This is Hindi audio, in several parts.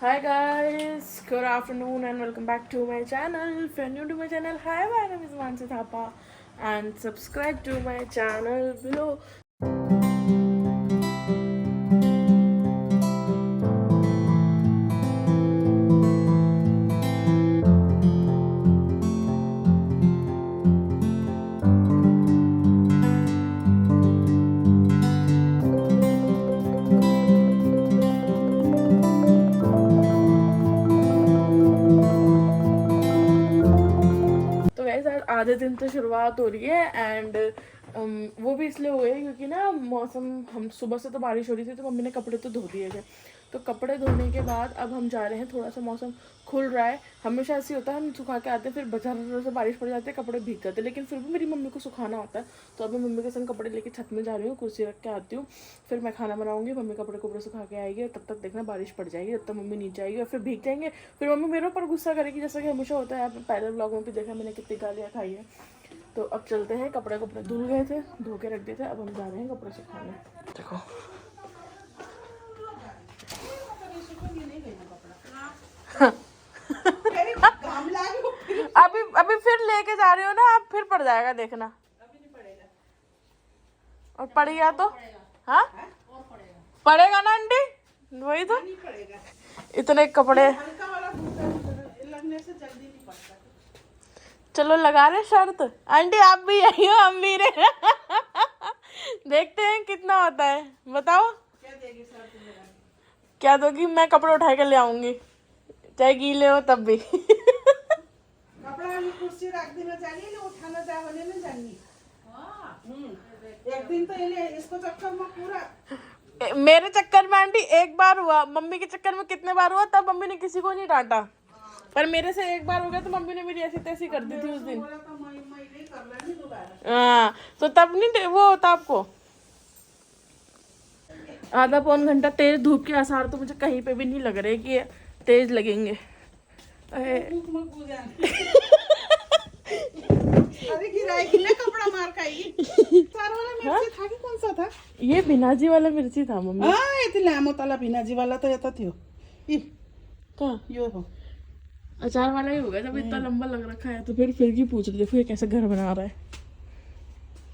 Hi guys, good afternoon and welcome back to my channel. If you're new to my channel, hi, my name is Mansi Thapa and subscribe to my channel below. तो वैसे आज आधे दिन तो शुरुआत हो रही है एंड वो भी इसलिए हुए क्योंकि ना मौसम हम सुबह से तो बारिश हो रही थी तो मम्मी ने कपड़े तो धो दिए थे। तो कपड़े धोने के बाद अब हम जा रहे हैं, थोड़ा सा मौसम खुल रहा है। हमेशा ऐसे होता है हम सुखा के आते हैं, फिर बाजार से बारिश पड़ जाती है, कपड़े भीग जाते हैं, लेकिन फिर भी मेरी मम्मी को सुखाना होता है। तो अब मैं मम्मी के संग कपड़े लेके छत में जा रही हूँ, कुर्सी रख के आती हूँ, फिर मैं खाना बनाऊंगी, मम्मी कपड़े सुखा के आएगी और तब तक देखना बारिश पड़ जाएगी, तब तक मम्मी नीचे आएगी और फिर भीग जाएंगे। फिर मम्मी मेरे ऊपर गुस्सा करेगी, जैसा कि हमेशा होता है। आपने पहले व्लॉग में भी देखा मैंने कितनी गालियाँ खाई है। तो अब चलते हैं, कपड़े धुल गए थे, धो के रख दिए थे, अब हम जा रहे हैं कपड़े सुखाने। देखो अभी अभी फिर लेके जा रहे हो ना आप, फिर पड़ जाएगा देखना। अभी नहीं पड़ेगा, और पड़ गया तो हाँ पड़ेगा ना आंटी, वही तो इतने कपड़े लगने से जल्दी नहीं पड़ता। चलो लगा रहे शर्त, आंटी आप भी यही हो, हम भी रहे देखते हैं कितना होता है, बताओ क्या देगी शर्त मेरा? क्या दोगी? मैं कपड़े उठा के ले आऊंगी, चाहे गीले हो तब भी कपड़ा कुर्सी रख देना चाहिए ना, उठाना चाहे ना जानी। एक दिन तो इसको चक्कर में पूरा, मेरे चक्कर में आंटी एक बार हुआ, मम्मी के चक्कर में कितने बार हुआ, तब मम्मी ने किसी को नहीं डांटा, पर मेरे से एक बार हो गया तो मम्मी ने मेरी ऐसी तैसी कर दी थी उस दिन। हाँ तो तब नहीं वो होता आपको। आधा पौन घंटा तेज धूप के आसार तो मुझे कहीं पे भी नहीं लग रहे कि तेज लगेंगे। अरे गिराएगी ना, कपड़ा मार खाएगी। सारा वाला मिर्ची था कि कौन सा था? ये बिनाजी वाला मिर्ची था मम्मी। हाँ ये लामो ताला बिनाजी वाला तो ये तो थियो। कहाँ? यो हो अचार वाला ही होगा, जब इतना लंबा लग रखा है तो फिर की पूछ रही, देखो ये कैसे घर बना रहा है।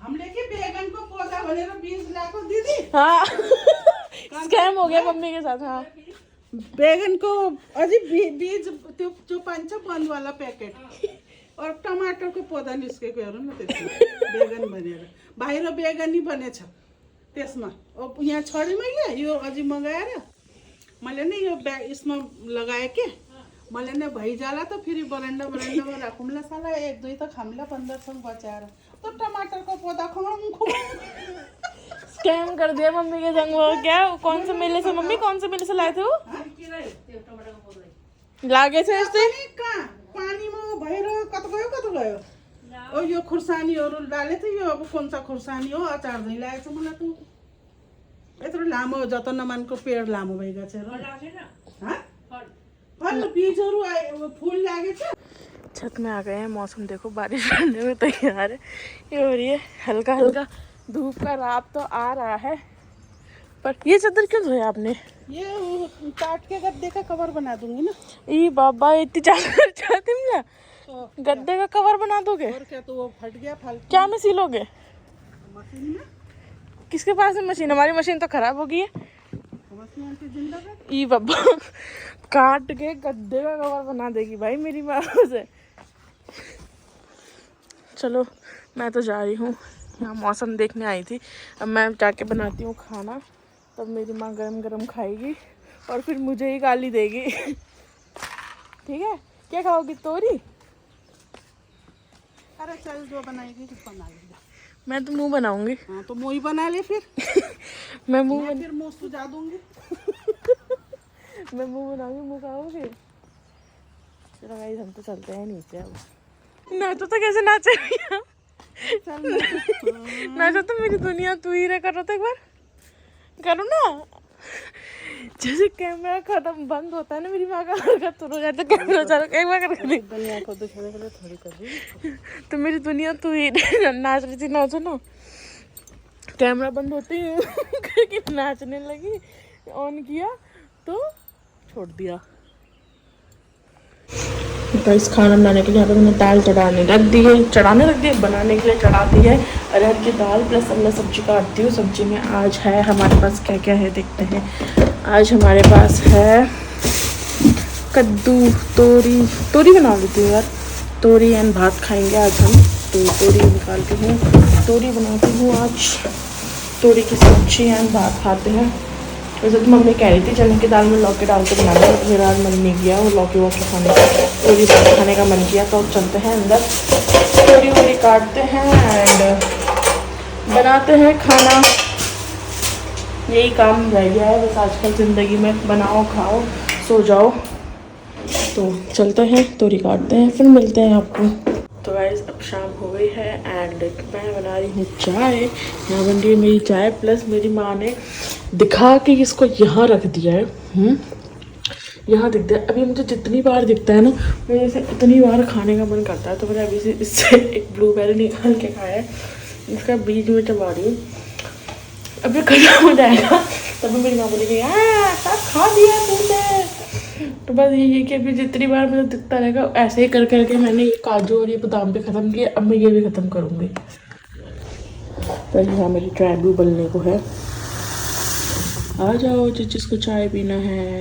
हम लेके बैगन को पौधा वाले को 20 लाख दीदी। हाँ स्कैम हो गया मम्मी के साथ। हाँ बैगन को अजी बीज जो 5 बंद वाला पैकेट और टमाटर को पौधा निस्केको हेरौँ न, त्यसमा बैगन बनेर बाहिर बैगन नि बनेछ त्यसमा। यहाँ छोडी मैले यो अझै मगाएर मैले नै यो यसमा लगाए के मैले नै भइजाला त फेरि बरन्डामा राखौँला, साला 1-2 त खामला 1500 बचाएर तो टमाटर को पौधा स्कैम कर दिया मम्मी के संग। वो क्या, कौन से मेले से मम्मी, कौन से मेले से लाए थे वो? लागे थे यस्तै पानी में भएर कता गयो ओ यो खुर्सानीहरु डाले थे, यो अब कौन सा खुर्सानी हो अचार दही लागेछ मलाई त। यत्रो लामो जतनमानको पेड़ लामो भइगछ र फल बीजहरु फूल लागेछ। छत में आ गए हैं, मौसम देखो बारिश पड़ने में तैयार है, ये हो रही है हल्का हल्का धूप का रात तो आ रहा है। पर ये चादर क्यों धोया आपने? ये काट के गद्दे का कवर बना दूंगी ना। ई बाबा इतनी चादर चाहती ना, तो गद्दे का कवर बना दोगे? और क्या, तो वो फट गया फालतू। क्या में सिलोगे? मशीन में। किसके पास है मशीन? हमारी मशीन तो खराब हो गई है। ई बाबा काट के गद्दे का कवर बना देगी भाई मेरी माँ से। चलो मैं तो जा रही हूँ, यहाँ मौसम देखने आई थी, अब मैं जाके बनाती हूँ खाना, तब मेरी माँ गरम गरम खाएगी और फिर मुझे ही गाली देगी ठीक है? क्या खाओगी? तोरी? अरे चल जो बनाएगी कुछ बना लेगा, मैं तो मुँह बनाऊंगी। हाँ तो मुँह ही बना ले फिर मैं मुँह सुझा दूंगी मैं मुँह बनाऊंगी, मुँह खाओगे? चलो गाइस हम तो चलते हैं नीचे। अब नाचो तो कैसे नाचे नाचो तो मेरी दुनिया तू ही रे, करो तो एक बार करो ना, जैसे कैमरा खत्म बंद होता है ना मेरी माँ का हरकत हो जाता है, कैमरा चालू एक बार कर दुनिया को दिखाने के लिए थोड़ी कर रही तो मेरी दुनिया तू ही नाच रही थी, नाचो ना। कैमरा बंद होते ही नाचने लगी, ऑन किया तो छोड़ दिया। गाइस खाना बनाने के लिए यहाँ पे मैंने दाल चढ़ाने रख दी है, बनाने के लिए चढ़ा दी है अरहर की दाल। प्लस अब मैं सब्जी काटती हूँ। सब्जी में आज है हमारे पास क्या क्या है देखते हैं। आज हमारे पास है कद्दू, तोरी बना लेती हूँ यार, तोरी एंड भात खाएंगे आज हम। तो तोरी निकालती हूँ, तोरी बनाती हूँ आज, तोरी की सब्जी एंड भात खाते हैं। वैसे तो मम्मी कह रही थी चने की दाल में लौकी डाल के बनाना, तो मेरा आज मन नहीं किया वो लौकी वौकी खाने का, तोरी भात खाने का मन किया। तो चलते हैं अंदर, तोरी वोरी काटते हैं एंड बनाते हैं खाना। यही काम रह गया है बस आजकल ज़िंदगी में, बनाओ खाओ सो जाओ। तो चलते हैं, तोरी काटते हैं, फिर मिलते हैं आपको। तो गाइस अब शाम हो गई है एंड मैं बना रही हूँ चाय। यहाँ बन रही है मेरी चाय। प्लस मेरी माँ ने दिखा के इसको यहाँ रख दिया है, यहाँ दिखता है। अभी मुझे जितनी बार दिखता है ना, मुझे इसे इतनी बार खाने का मन करता है। तो मैंने अभी से इससे एक ब्लूबेरी निकाल के खाया है, इसका बीज में चबा रही हूँ। अभी खत्म हो जाएगा तभी मेरी माँ बोलेगी सब खा दिया तुमने। तो बस यही है कि अभी जितनी बार मुझे दिखता रहेगा ऐसे ही कर करके मैंने ये काजू और ये बादाम भी ख़त्म किए, अब मैं ये भी ख़त्म करूँगी। तो यहाँ मेरी चाय भी उबलने को है, आ जाओ जिसको चाय पीना है।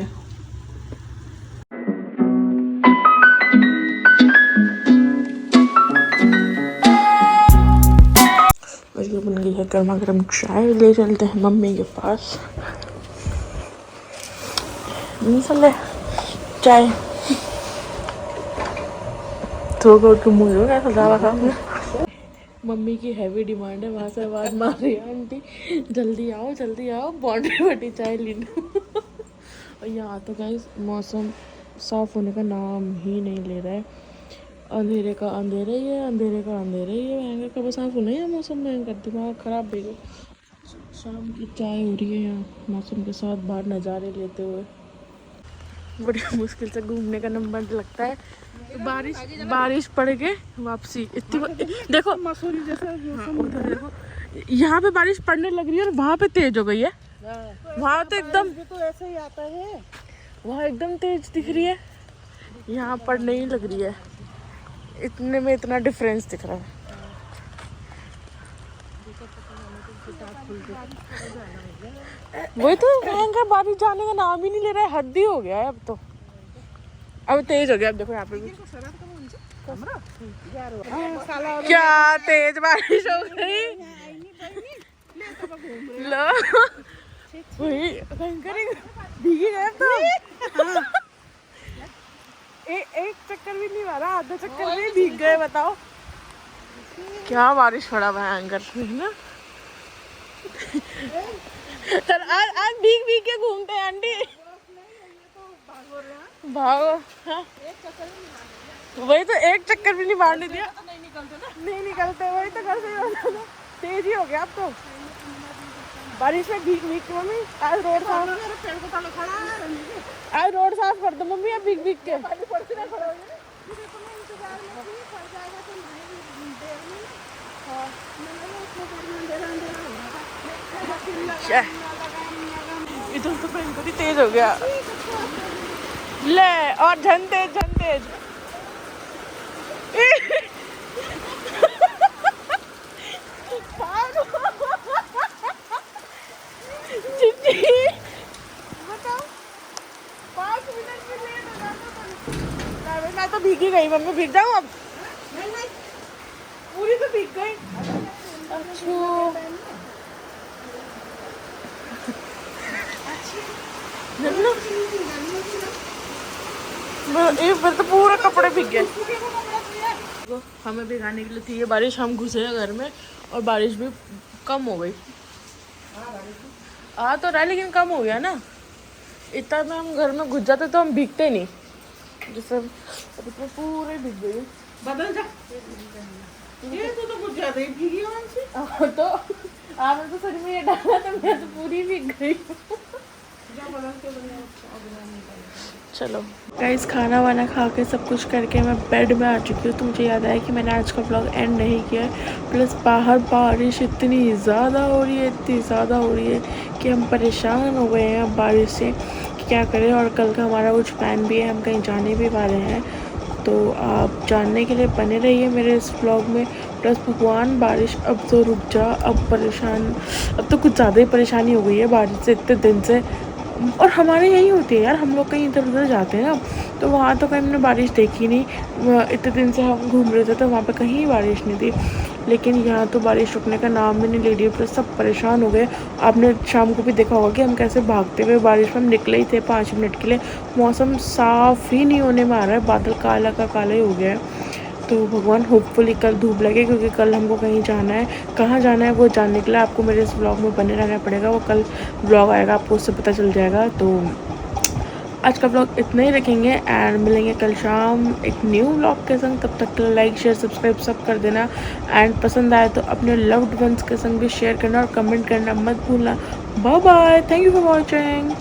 ये बन गई है गर्मा गर्म चाय, ले चलते हैं मम्मी के पास। चले चाय थोड़ा तो मुझे हो गया सजावा था। मम्मी की हैवी डिमांड है, वहाँ से आवाज़ मार रही है आंटी जल्दी आओ बाउंड्री बटी चाय ले लो। और यहाँ तो गाइस मौसम साफ़ होने का नाम ही नहीं ले रहा है, अंधेरे का अंधेरा ही है, अंधेरे का अंधेरा ही है। भयंकर कब साफ़ होना है मौसम, भयंकर दिमाग ख़राब भी है। शाम की चाय हो रही है यहाँ मौसम के साथ, बाहर नज़ारे लेते हुए। बड़ी मुश्किल से घूमने का नंबर लगता है। बारिश पड़ के वापसी इतनी देखो मसूरी जैसा उधर देखो, यहाँ पे बारिश पड़ने लग रही है और वहाँ पे तेज हो गई है। वहाँ तो एकदम तो ऐसे ही आता है, वहाँ एकदम तेज दिख रही है, यहाँ पड़ने ही लग रही है। इतने में इतना डिफरेंस दिख रहा है। वही तो भयंकर बारिश जाने का नाम ही नहीं ले रहा है, हद ही हो गया है अब तो। अब तेज हो गया, अब देखो यहाँ पे भी क्या तेज बारिश हो गई। लो वही भयंकर भीगी गए तो। एक चक्कर भी नहीं मारा, आधा चक्कर में भीग गए। बताओ क्या बारिश पड़ा भयंकर ना। आज भीग के घूमते हैं आंटी, भागो। हाँ वही तो एक चक्कर भी नहीं मारने दिया, नहीं निकलते वही तो घर से तेज ही हो गया अब तो बारिश में भीग के। मम्मी आज रोड साफ कर दो मम्मी, अब भीग के। इधर तो भयंकर तेज हो गया ले, और झन तेज बताओ 5 मिनट में लेट हो जाता। मैं तो भीगी गई मम्मी, भीग जाऊँ अब? नहीं पूरी तो भीग गई। फिर तो पूरा कपड़े भीग गए। हमें भिगाने के लिए थी ये बारिश, हम घुसे घर में और बारिश भी कम हो गई। आ तो रहा लेकिन कम हो गया ना, इतना में हम घर में घुस जाते तो हम भीगते नहीं। जैसे अभी तो पूरे भीग गई। बदल जा, ये तो कुछ ज्यादा ही भीगी है। तो आपने तो सर में ये डाला तो मैं तो पूरी भीग गई। चलो गाइस खाना वाना खा के सब कुछ करके मैं बेड में आ चुकी हूँ। तो मुझे याद आया कि मैंने आज का व्लॉग एंड नहीं किया है। प्लस बाहर बारिश इतनी ज़्यादा हो रही है कि हम परेशान हो गए हैं बारिश से कि क्या करें। और कल का हमारा कुछ प्लान भी है, हम कहीं जाने भी वाले हैं। तो आप जानने के लिए बने रहिए मेरे इस व्लॉग में। प्लस भगवान बारिश अब तो रुक जा, अब तो कुछ ज़्यादा ही परेशानी हो गई है बारिश से इतने दिन से। और हमारे यही होती है यार, हम लोग कहीं इधर उधर जाते हैं ना तो वहाँ तो कहीं हमने बारिश देखी नहीं। इतने दिन से हम घूम रहे थे तो वहाँ पे कहीं बारिश नहीं थी, लेकिन यहाँ तो बारिश रुकने का नाम भी नहीं ले रही है। प्लस सब परेशान हो गए। आपने शाम को भी देखा होगा कि हम कैसे भागते हुए बारिश में हम निकले ही थे 5 मिनट के लिए। मौसम साफ़ ही नहीं होने में आ रहा है, बादल काला का काला ही हो गया है। तो भगवान होपफुली कल धूप लगे, क्योंकि कल हमको कहीं जाना है। कहाँ जाना है वो जानने के लिए आपको मेरे इस ब्लॉग में बने रहना पड़ेगा। वो कल ब्लॉग आएगा, आपको उससे पता चल जाएगा। तो आज का ब्लॉग इतना ही रखेंगे एंड मिलेंगे कल शाम एक न्यू ब्लॉग के संग। तब तक लाइक शेयर सब्सक्राइब सब कर देना एंड पसंद आए तो अपने लव्ड वंस के संग भी शेयर करना और कमेंट करना मत भूलना। Bye bye, thank you for watching.